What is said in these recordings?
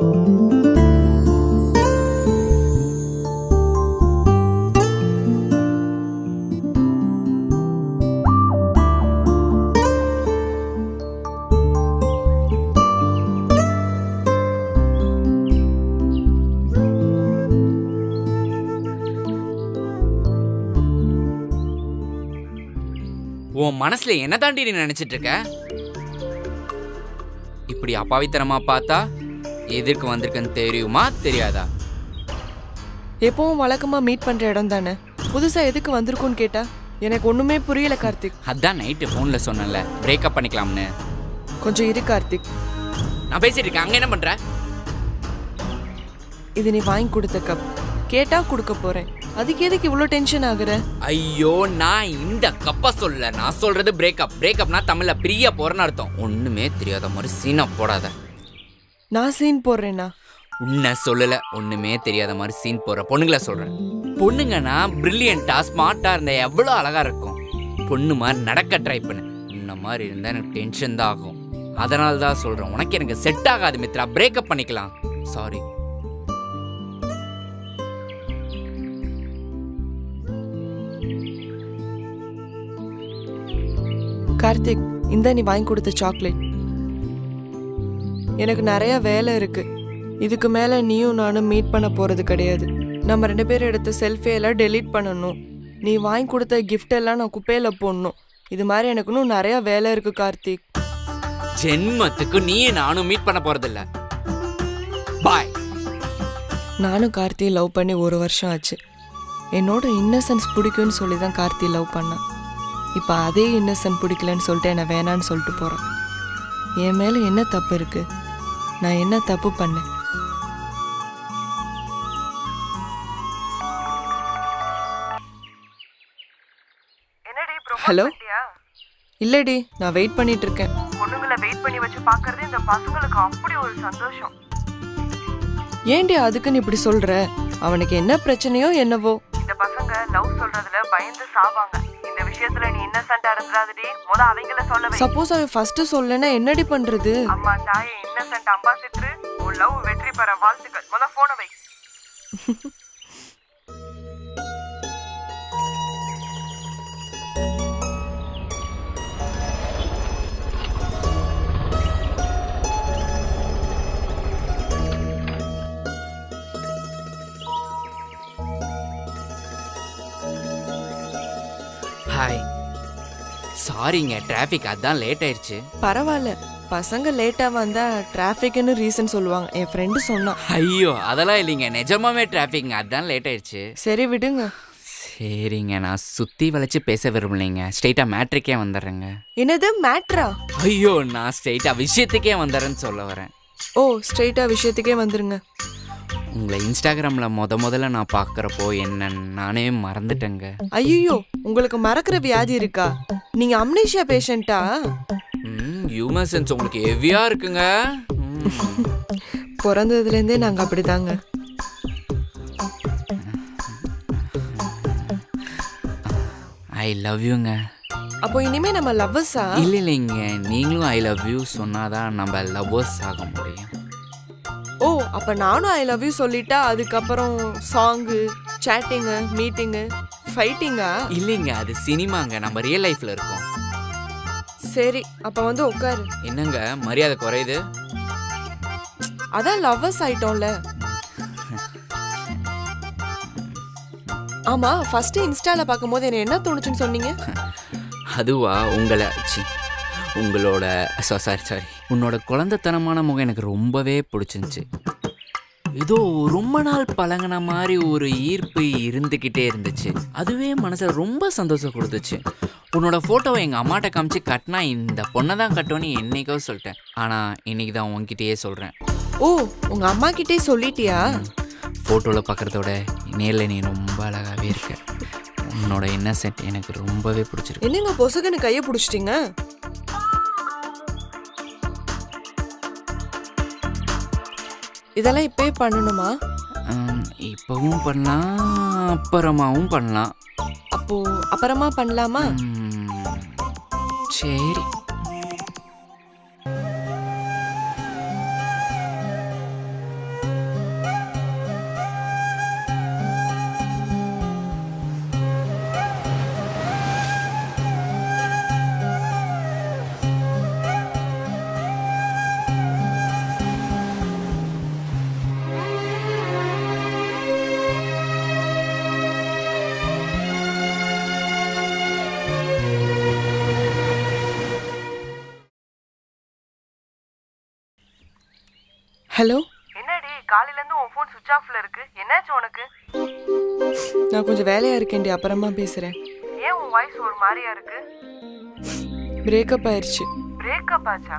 உன் மனசுல என்ன தாண்டி நீ நினைச்சிட்டு இருக்க? இப்படி அப்பாவித்தனமா பார்த்தா எதற்கு வந்திருக்குன்னு தெரியுமா தெரியாதா? எப்பவும் வழக்கமா மீட் பண்ற இடம் தானே, புதுசா எதுக்கு வந்திருக்குன்னு கேட்டா எனக்கு ஒண்ணுமே புரியல கார்த்திக். அதான் நைட்டு ஃபோன்ல சொன்னல பிரேக்கப் பண்ணிக்கலாம்னு. கொஞ்சம் இரு கார்த்திக். நான் பேசிட்டு இருக்கேன், அங்க என்ன பண்ற? இது நீ வாங்கி கொடுத்த கப், கேட்டா கொடுக்க போறேன். அதுக்கு எதுக்கு இவ்வளோ டென்ஷன் ஆகுற? ஐயோ, நான் இந்த கப்ப சொல்ல, நான் சொல்றது பிரேக்கப். பிரேக்கப்னா தமிழ்ல பிரிய போறேன்னு அர்த்தம். ஒண்ணுமே தெரியாத மாதிரி சீனா போடாத. நான் சீன் போடுறேனா? உன்னை சொல்லல, ஒண்ணுமே தெரியாத மாதிரி சீன் போடுற பொண்ணுங்களை சொல்றேன். பொண்ணுங்கன்னா பிரில்லியண்டா ஸ்மார்ட்டா இருந்தா எவ்வளோ அழகா இருக்கும். பொண்ணு மாதிரி நடக்க ட்ரை பண்ணு. இந்த மாதிரி இருந்தா எனக்கு டென்ஷன் தான் ஆகும். அதனால தான் சொல்றேன், உனக்கு எனக்கு செட் ஆகாது மித்ரா, பிரேக்கப் பண்ணிக்கலாம். சாரி. கார்த்திக், இந்த நீ வாங்கி கொடுத்த சாக்லேட். எனக்கு நிறைய வேலை இருக்கு. இதுக்கு மேல நீயும் நானும் மீட் பண்ண போறது கிடையாது. நம்ம 2 பேரும் எடுத்த செல்ஃபி எல்லாம் டெலீட் பண்ணணும். நீ வாங்கி கொடுத்த கிஃப்ட் எல்லாம் நான் குப்பையில போடணும். இது மாதிரி எனக்கு இன்னும் நிறைய வேலை இருக்கு கார்த்திக். ஜென்மத்துக்கு நீ நானும் மீட் பண்ண போறதில்ல. பாய். நானும் கார்த்தி லவ் பண்ணி 1 வருஷம் ஆச்சு. என்னோட இன்னசென்ஸ் பிடிக்கும்னு சொல்லி தான் கார்த்தி லவ் பண்ணான். இப்போ அதே இன்னசென்ட் பிடிக்கலன்னு சொல்லிட்டு என்னை வேணான்னு சொல்லிட்டு போகிறான். என் மேலே என்ன தப்பு இருக்கு? நான் என்ன தப்பு பண்ணேன்? ஹலோ. இல்லடி, நான் வெயிட் பண்ணிட்டு இருக்கேன். பொண்ணுங்களை வெயிட் பண்ணி வச்சு பார்க்கறது இந்த பசங்களுக்கு அப்படி ஒரு சந்தோஷம். ஏண்டி அதுக்குன்னு இப்படி சொல்ற? அவனுக்கு என்ன பிரச்சனையோ என்னவோ. இந்த பசங்க லவ் சொல்றதுல பயந்து சாவாங்க. இந்த விஷயத்துல நீ இன்னசென்ட்டா இருந்துடாதடி. அவங்கள சொல்லவே. சப்போஸ் அவன் ஃபர்ஸ்ட் சொல்லனா என்னடி பண்றது? அம்மா தாயே, இன்னசென்ட் அம்பாசிடர், உன் லவ் வெற்றி பெற வாழ்த்துக்கள். போன வை. ஹாய். சாரிங்க, டிராஃபிக் அதான் லேட் ஆயிடுச்சு. பரவாயில்ல, பசங்க லேட்டா வந்தா டிராஃபிக்னு ரீசன் சொல்லுவாங்க. என் ஃப்ரெண்டு சொன்னான். ஐயோ, அதெல்லாம் இல்லைங்க, நிஜமாவே டிராஃபிக்ங்க, அதான் லேட் ஆயிடுச்சு. சரி விடுங்க. சரிங்க, நான் சுத்தி வளைச்சு பேச விரும்பலைங்க, ஸ்ட்ரெயிட்டா மேட்ரிக்கே வந்துடுறேங்க. என்னது மேட்ரா? ஐயோ, நான் ஸ்ட்ரெயிட்டா விஷயத்துக்கே வந்துடுறேன்னு சொல்ல வரேன். ஓ, ஸ்ட்ரெயிட்டா விஷயத்துக்கே வந்துருங்க. உங்களை இன்ஸ்டாகிராம்ல முதல்ல நான் பார்க்குறப்போ என்ன நானே மறந்துட்டேங்க. ஐயோ, உங்களுக்கு மறக்கிற வியாதி இருக்கா? நீங்க அம்னீஷியா பேஷண்டா? ஹியூமன் சென்ஸ் உங்களுக்கு ஹெவியா இருக்குங்க. பிறந்ததுலேருந்தே நாங்கள் அப்படிதாங்க. ஐ லவ் யூங்க. அப்போ இனிமே நம்ம லவ்வர்ஸா? இல்லைங்க, நீங்களும் ஐ லவ் யூ சொன்னாதான் நம்ம லவ்வர்ஸ் ஆக முடியும். ஓ, அப்போ நானும் ஐ லவ் யூ சொல்லிட்டா அதுக்கப்புறம் சாங்கு, சேட்டிங்கு, மீட்டிங்கு, ஃபைட்டிங்கா? இல்லைங்க, அது சினிமாங்க, நம்ம ரியல் லைஃப்ல இருக்கோம். சரி, அப்போ வந்து உட்காரு. என்னங்க மரியாதை குறையுது? அதான் லவ்வர்ஸ் ஆயிட்டோம்ல. ஆமா, ஃபர்ஸ்ட் இன்ஸ்டால பார்க்கும்போது என்ன என்ன தோணுச்சுன்னு சொன்னீங்க? அதுவா, உங்களோட சாரி உன்னோட குழந்தைத்தனமான முகம் எனக்கு ரொம்பவே பிடிச்சிருந்துச்சு. ஏதோ ரொம்ப நாள் பழங்கின மாதிரி ஒரு ஈர்ப்பு இருந்துக்கிட்டே இருந்துச்சு. அதுவே மனசில் ரொம்ப சந்தோஷம் கொடுத்துச்சு. உன்னோட ஃபோட்டோவை எங்கள் அம்மாட்ட காமிச்சு கட்டினா இந்த பொண்ணை தான் கட்டுவேன்னு என்னைக்கோ சொல்லிட்டேன். ஆனால் இன்னைக்கு தான் உங்ககிட்டயே சொல்கிறேன். ஓ, உங்கள் அம்மா கிட்டே சொல்லிட்டியா? ஃபோட்டோவில் பார்க்குறதோட நேரில் நீ ரொம்ப அழகாகவே இருக்க. உன்னோட இன்னசென்ட் எனக்கு ரொம்பவே பிடிச்சிருக்கு. என்னங்க பொசுகன்னு கையை பிடிச்சிட்டிங்க? இதெல்லாம் இப்போயே பண்ணணுமா? இப்போவும் பண்ணலாம், அப்புறமாவும் பண்ணலாம். அப்போ அப்புறமா பண்ணலாமா? சரி. ம். ஹலோ, என்னடி காலையில இருந்து உன் ஃபோன் சுவிட்ச் ஆஃப்ல இருக்கு, என்னாச்சு உனக்கு? நான் கொஞ்சம் வேலையா இருக்கேன்டி, அப்புறமா பேசுறேன். ஏன் உன் வாய்ஸ் ஒரு மாதிரியா இருக்கு? பிரேக்கப் ஆயிடுச்சு. பிரேக்கப் ஆச்சா?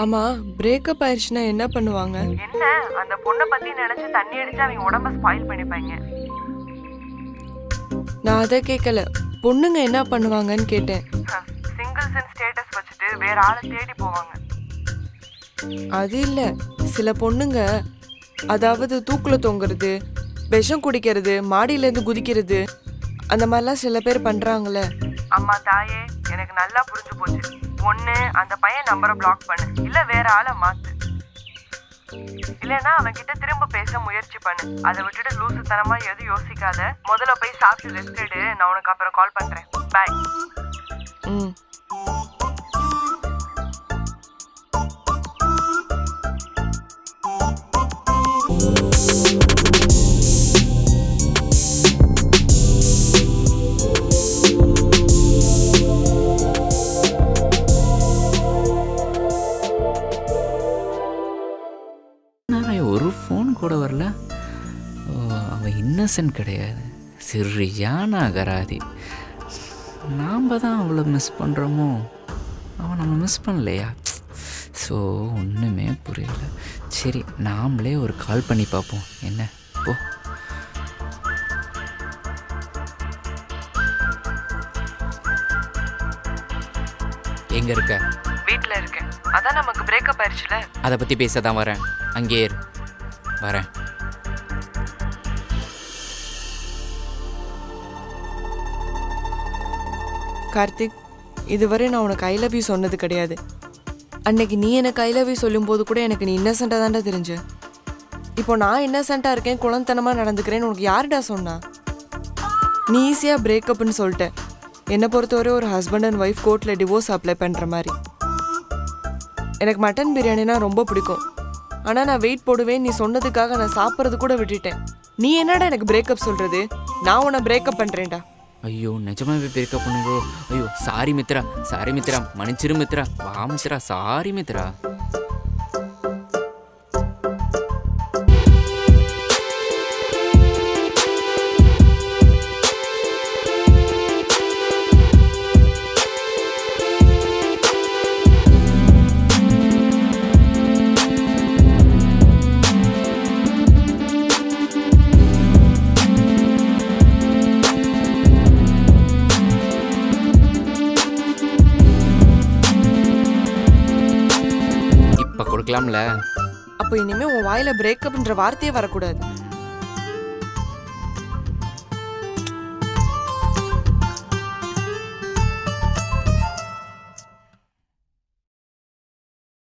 ஆமா, பிரேக்கப் ஆயிடுச்சுன்னா என்ன பண்ணுவாங்க? என்ன அந்த பொண்ணை பத்தி நினைச்சு தண்ணி அடிச்சு அவங்க உடம்ப ஸ்பாயில் பண்ணிப்பாங்க. நான் அதை கேட்கல, பொண்ணுங்க என்ன பண்ணுவாங்கன்னு கேட்டேன். சிங்கிள்ஸ் இன் ஸ்டேட்டஸ் வச்சுட்டு வேற ஆளை தேடி போவாங்க. அது இல்ல, சில பொண்ணுங்க அதாவது தூக்குல தொங்குறது, விஷம் குடிக்கிறது, மாடியில இருந்து குதிக்கிறது, அந்த மாதிரிலாம் சில பேர் பண்றாங்கல்ல. அம்மா தாயே, எனக்கு நல்லா புரிஞ்சு போச்சு. ஒண்ணு அந்த பையன் நம்பரை பிளாக் பண்ணு, இல்ல வேற ஆளை மாத்து, இல்லைன்னா அவன் கிட்ட திரும்ப பேச முயற்சி பண்ணு. அதை விட்டுட்டு லூசுத்தனமா எதுவும் யோசிக்காத. முதல்ல போய் சாப்பிட்டு ரெஸ்ட் எடு. நான் உனக்கு அப்புறம் கால் பண்றேன். பாய். ம். ஒரு ஃபோன் கூட வரல. அவன் இன்னசென்ட் கிடையாது, சரியான அகராதி. நாம் தான் அவளை மிஸ் பண்ணுறோமோ, அவன் நம்ம மிஸ் பண்ணலையா? ஸோ ஒன்றுமே புரியல. சரி, நாமளே ஒரு கால் பண்ணி பார்ப்போம். என்ன போ. எங்கே இருக்க? வீட்டில் இருக்கேன். அதான் நமக்கு பிரேக்கப் ஆயிடுச்சுல. அதை பற்றி பேச தான் வரேன். அங்கே இரு, வரேன். கார்த்திக், இதுவரை நான் உனக்கு ஐ லவ் யூ சொன்னது கிடையாது. அன்னைக்கு நீ எனக்கு ஐ லவ் யூ சொல்லும்போது கூட எனக்கு நீ இன்னசென்ட்டாக தான்டா தெரிஞ்ச. இப்போ நான் இன்னசென்ட்டாக இருக்கேன், குழந்தனமாக நடந்துக்கிறேன்னு உனக்கு யாருடா சொன்னா? நீ ஈஸியாக பிரேக்கப்னு சொல்லிட்ட. என்னை பொறுத்தவரை ஒரு ஹஸ்பண்ட் அண்ட் ஒய்ஃப் கோர்ட்டில் டிவோர்ஸ் அப்ளை பண்ணுற மாதிரி. எனக்கு மட்டன் பிரியாணினா ரொம்ப பிடிக்கும். ஆனால் நான் வெயிட் போடுவேன் நீ சொன்னதுக்காக நான் சாப்பிட்றது கூட விட்டுட்டேன். நீ என்னடா எனக்கு பிரேக்கப் சொல்கிறது? நான் உன்னை பிரேக்கப் பண்ணுறேன்டா. ஐயோ, நிஜமாவே பிரேக்கப் பண்ணுறோ? ஐயோ, சாரி மித்ரா, சாரி மித்ரா, மன்னிச்சிரு மித்ரா, வா மித்ரா, சாரி மித்ரா. அப்போ இனிமே உன் வாயில பிரேக்கப்ன்ற வார்த்தையே வரக்கூடாது.